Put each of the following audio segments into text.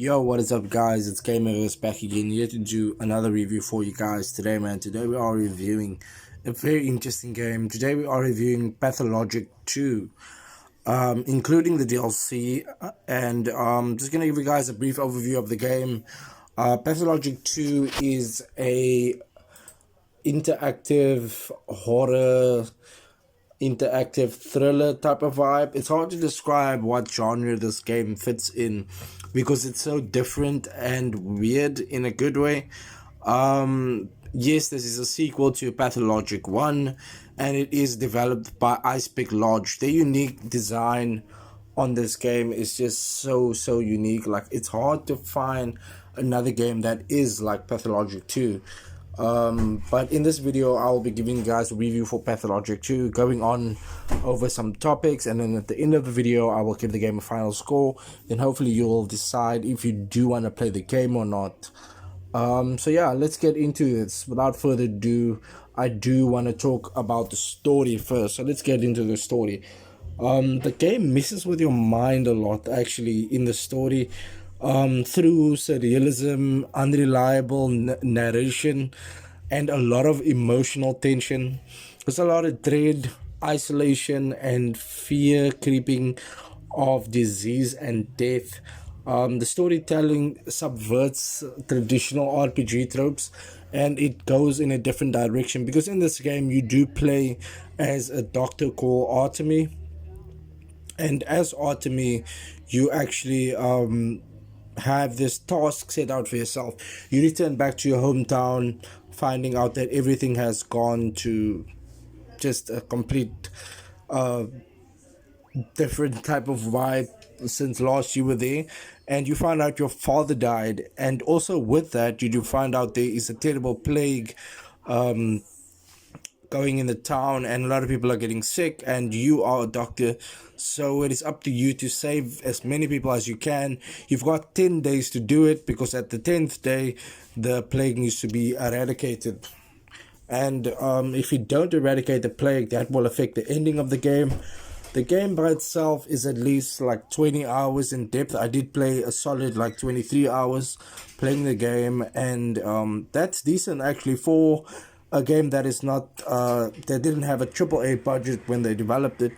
Yo, what is up, guys? It's Gamer back again here to do another review for you guys today, man. Today we are reviewing a very interesting game. Today we are reviewing Pathologic 2, including the DLC, and just gonna give you guys a brief overview of the game. Pathologic 2 is a interactive horror, interactive thriller type of vibe. It's hard to describe what genre this game fits in because it's so different and weird in a good way. Yes, this is a sequel to Pathologic 1, and it is developed by Icepick Lodge. Their unique design on this game is just so unique. Like, it's hard to find another game that is like Pathologic 2. But in this video I'll be giving you guys a review for Pathologic 2, going on over some topics, and then at the end of the video I will give the game a final score. Then hopefully you'll decide if you do want to play the game or not. So yeah, let's get into this. Without further ado, I do want to talk about the story first. So let's get into the story. The game messes with your mind a lot actually in the story, through surrealism, unreliable narration, and a lot of emotional tension. There's a lot of dread, isolation, and fear creeping of disease and death. The storytelling subverts traditional RPG tropes, and it goes in a different direction because in this game you do play as a doctor called Artemy, and as Artemy you actually have this task set out for yourself. You return back to your hometown, finding out that everything has gone to just a complete different type of vibe since last you were there, and you find out your father died, and also with that you do find out there is a terrible plague going in the town, and a lot of people are getting sick, and you are a doctor, so it is up to you to save as many people as you can. You've got 10 days to do it because at the 10th day the plague needs to be eradicated, and if you don't eradicate the plague, that will affect the ending of the game. The game by itself is at least like 20 hours in depth. I did play a solid like 23 hours playing the game, and that's decent actually for a game that is not they didn't have a AAA budget when they developed it.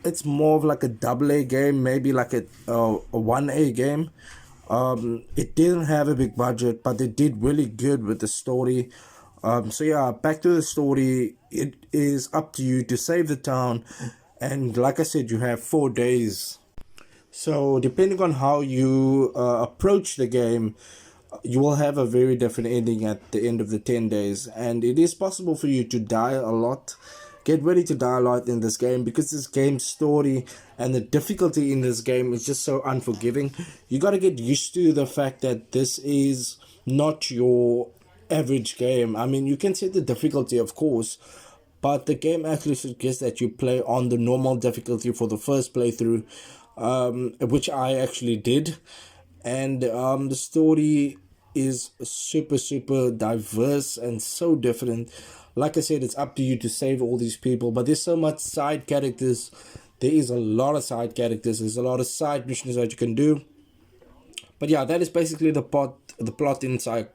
It's more of like a AA game, maybe like a 1A game. It didn't have a big budget, but they did really good with the story. So yeah, back to the story. It is up to you to save the town, and like I said, you have 4 days. So depending on how you approach the game, you will have a very different ending at the end of the 10 days, and it is possible for you to die a lot. Get ready to die a lot in this game because this game's story and the difficulty in this game is just so unforgiving. You got to get used to the fact that this is not your average game. I mean, you can set the difficulty, of course, but the game actually suggests that you play on the normal difficulty for the first playthrough, which I actually did. And the story is super diverse and so different. Like I said, it's up to you to save all these people, but there's so much side characters. There is a lot of side characters. There's a lot of side missions that you can do. But yeah, that is basically the plot inside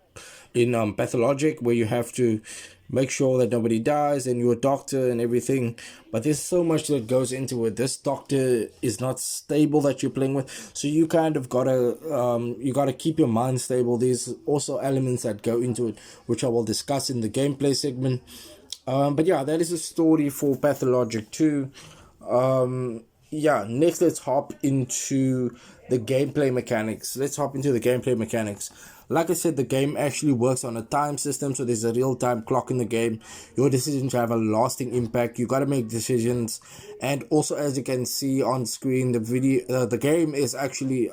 in Pathologic, where you have to make sure that nobody dies, and you're a doctor and everything. But there's so much that goes into it. This doctor is not stable that you're playing with, so you kind of gotta keep your mind stable. There's also elements that go into it, which I will discuss in the gameplay segment. But yeah, that is the story for Pathologic 2. Yeah, next let's hop into the gameplay mechanics. Like I said, the game actually works on a time system, so there's a real-time clock in the game. Your decisions have a lasting impact. You got to make decisions, and also, as you can see on screen, the game is actually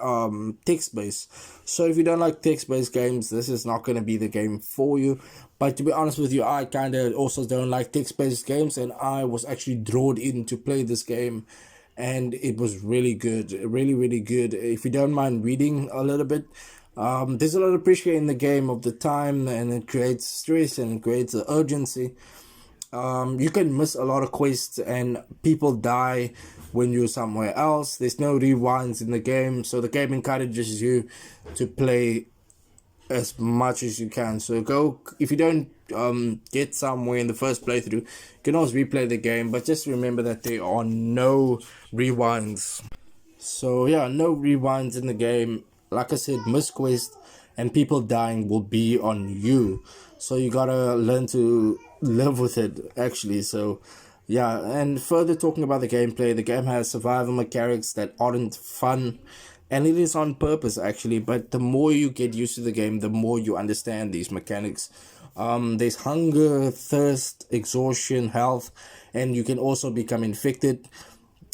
text-based. So if you don't like text-based games, this is not going to be the game for you. But to be honest with you, I kind of also don't like text-based games, and I was actually drawn in to play this game, and it was really good, really good. If you don't mind reading a little bit, there's a lot of pressure in the game of the time, and it creates stress and it creates urgency. You can miss a lot of quests and people die when you're somewhere else. There's no rewinds in the game, so the game encourages you to play as much as you can. So go, if you don't get somewhere in the first playthrough, you can always replay the game, but just remember that there are no rewinds. So yeah, no rewinds in the game. Like I said, miss quest and people dying will be on you. So you gotta learn to live with it actually. So yeah, and further talking about the game has survival mechanics that aren't fun, and it is on purpose actually. But the more you get used to the game, the more you understand these mechanics. There's hunger, thirst, exhaustion, health, and you can also become infected.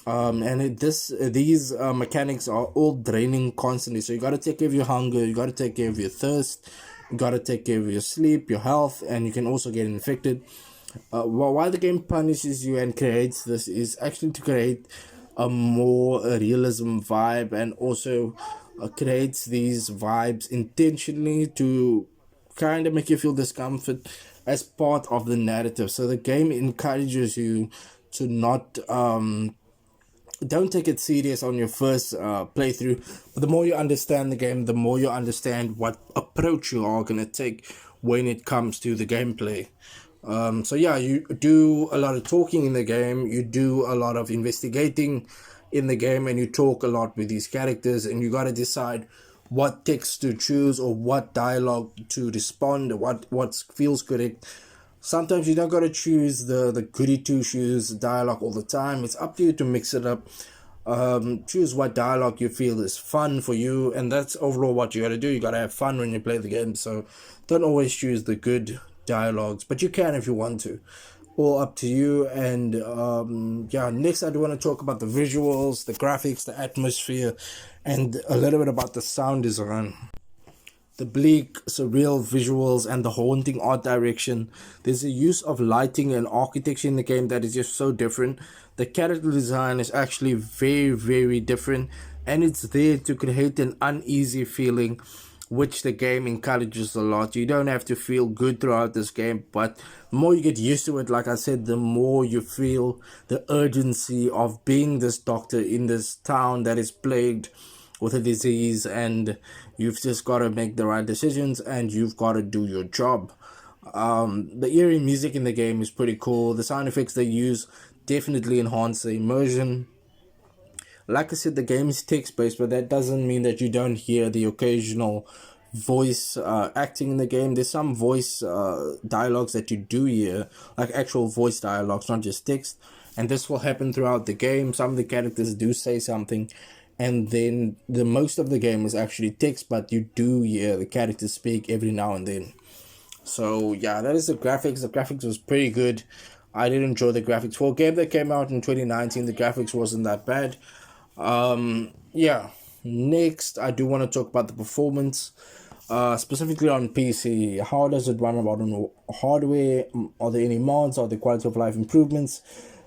These mechanics are all draining constantly. So you got to take care of your hunger, you got to take care of your thirst, you got to take care of your sleep, your health, and you can also get infected. Why the game punishes you and creates this is actually to create a more realism vibe, and also creates these vibes intentionally to kind of make you feel discomfort as part of the narrative. So the game encourages you to not don't take it serious on your first playthrough. But the more you understand the game, the more you understand what approach you are going to take when it comes to the gameplay. So yeah, you do a lot of talking in the game, you do a lot of investigating in the game, and you talk a lot with these characters, and you got to decide what text to choose or what dialogue to respond, what feels correct. Sometimes you don't got to choose the goody two shoes dialogue all the time. It's up to you to mix it up. Choose what dialogue you feel is fun for you, and that's overall what you got to do. You got to have fun when you play the game. So don't always choose the good dialogues, but you can if you want to. All up to you. And yeah, next I do want to talk about the visuals, the graphics, the atmosphere, and a little bit about the sound design. The bleak, surreal visuals and the haunting art direction. There's a use of lighting and architecture in the game that is just so different. The character design is actually very, very different, and it's there to create an uneasy feeling, which the game encourages a lot. You don't have to feel good throughout this game, but the more you get used to it, like I said, the more you feel the urgency of being this doctor in this town that is plagued with a disease, and you've just got to make the right decisions and you've got to do your job. The eerie music in the game is pretty cool. The sound effects they use definitely enhance the immersion. Like I said, the game is text based, but that doesn't mean that you don't hear the occasional voice acting in the game. There's some voice dialogues that you do hear, like actual voice dialogues, not just text. And this will happen throughout the game. Some of the characters do say something, and then the most of the game is actually text, but you do hear the characters speak every now and then. So yeah, that is the graphics. The graphics was pretty good. I did enjoy the graphics. For a game that came out in 2019, the graphics wasn't that bad. Yeah. Next, I do want to talk about the performance, specifically on PC. How does it run about on hardware? Are there any mods? Are there quality of life improvements?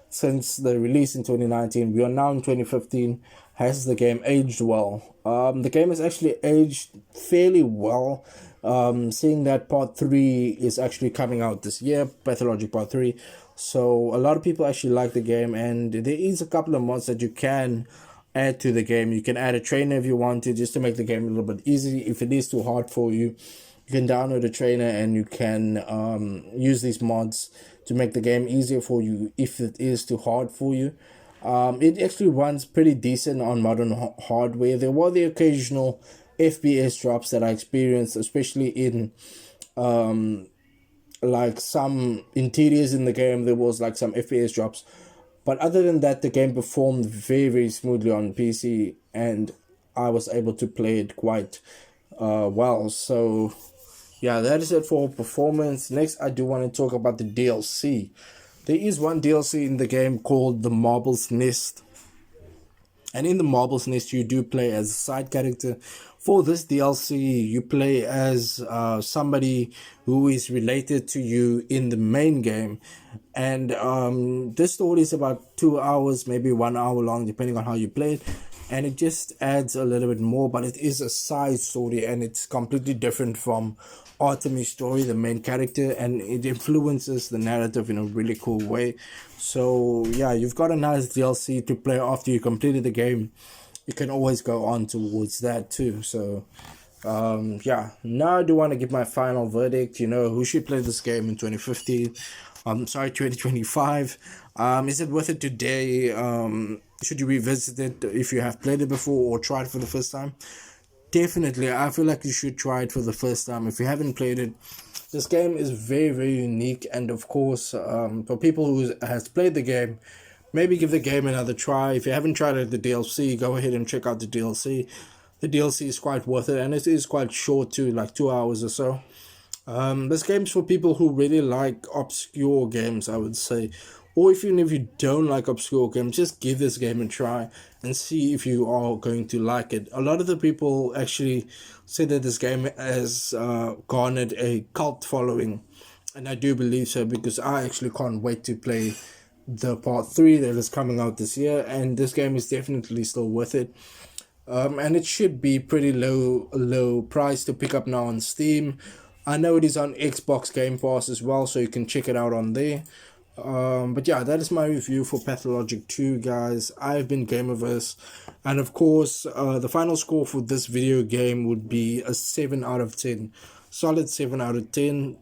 Since the release in 2019, we are now in 2015. Has the game aged well? The game has actually aged fairly well. Seeing that part 3 is actually coming out this year, Pathologic part 3. So a lot of people actually like the game, and there is a couple of mods that you can add to the game. You can add a trainer if you want to, just to make the game a little bit easy. If it is too hard for you, you can download a trainer and you can use these mods to make the game easier for you if it is too hard for you. It actually runs pretty decent on modern hardware. There were the occasional FPS drops that I experienced, especially in like some interiors in the game. There was like some FPS drops, but other than that, the game performed very, very smoothly on PC, and I was able to play it quite well. So yeah, that is it for performance. Next, I do want to talk about the DLC. There is one DLC in the game called the Marble's Nest. And in the Marble's Nest, you do play as a side character. For this DLC, you play as somebody who is related to you in the main game. And this story is about 2 hours, maybe 1 hour long, depending on how you play it. And it just adds a little bit more, but it is a side story and it's completely different from Artemis story, the main character, and it influences the narrative in a really cool way. So yeah, you've got a nice DLC to play after you completed the game. You can always go on towards that too. So yeah, now I do want to give my final verdict. You know, who should play this game in 2015? Sorry, 2025. Is it worth it today? Should you revisit it if you have played it before or tried for the first time? Definitely, I feel like you should try it for the first time. If you haven't played it, this game is very, very unique. And of course, for people who has played the game, maybe give the game another try. If you haven't tried it, the DLC, go ahead and check out the DLC. The DLC is quite worth it, and it is quite short too, like 2 hours or so. This game's for people who really like obscure games, I would say. Or if even if you don't like obscure games, just give this game a try and see if you are going to like it. A lot of the people actually say that this game has garnered a cult following, and I do believe so because I actually can't wait to play the part 3 that is coming out this year, and this game is definitely still worth it. And it should be pretty low price to pick up now on Steam. I know it is on Xbox Game Pass as well, so you can check it out on there. But yeah, that is my review for Pathologic 2, guys. I've been Gamerverse, and of course, the final score for this video game would be a 7 out of 10. Solid 7 out of 10.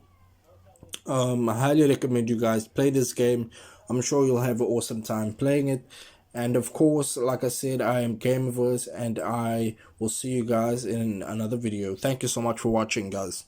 I highly recommend you guys play this game. I'm sure you'll have an awesome time playing it. And of course, like I said, I am Gamerverse, and I will see you guys in another video. Thank you so much for watching, guys.